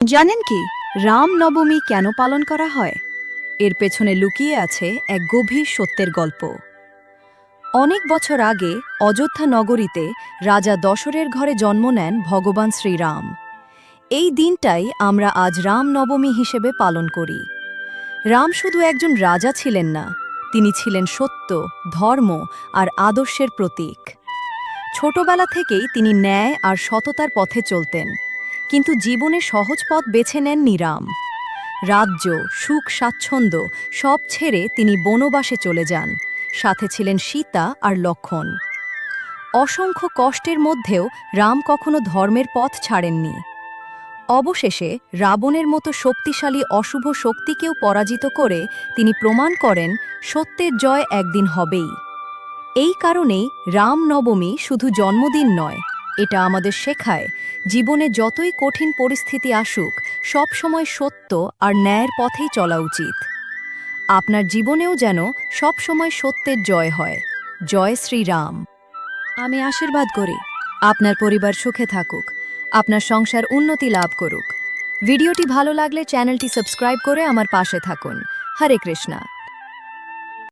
জানেন কি রামনবমী কেন পালন করা হয়? এর পেছনে লুকিয়ে আছে এক গভীর সত্যের গল্প। অনেক বছর আগে অযোধ্যা নগরীতে রাজা দশরের ঘরে জন্ম নেন ভগবান শ্রীরাম। এই দিনটাই আমরা আজ রামনবমী হিসেবে পালন করি। রাম শুধু একজন রাজা ছিলেন না, তিনি ছিলেন সত্য, ধর্ম আর আদর্শের প্রতীক। ছোটবেলা থেকেই তিনি ন্যায় আর সততার পথে চলতেন, কিন্তু জীবনে সহজ পথ বেছে নেননি রাম। রাজ্য, সুখ, স্বাচ্ছন্দ্য সব ছেড়ে তিনি বনবাসে চলে যান। সাথে ছিলেন সীতা আর লক্ষ্মণ। অসংখ্য কষ্টের মধ্যেও রাম কখনো ধর্মের পথ ছাড়েননি। অবশেষে রাবণের মতো শক্তিশালী অশুভ শক্তিকেও পরাজিত করে তিনি প্রমাণ করেন সত্যের জয় একদিন হবেই। এই কারণেই রামনবমী শুধু জন্মদিন নয়, এটা আমাদের শেখায় জীবনে যতই কঠিন পরিস্থিতি আসুক, সবসময় সত্য আর ন্যায়ের পথেই চলা উচিত। আপনার জীবনেও যেন সবসময় সত্যের জয় হয়। জয় শ্রীরাম। আমি আশীর্বাদ করি আপনার পরিবার সুখে থাকুক, আপনার সংসার উন্নতি লাভ করুক। ভিডিওটি ভালো লাগলে চ্যানেলটি সাবস্ক্রাইব করে আমার পাশে থাকুন। হরে কৃষ্ণা।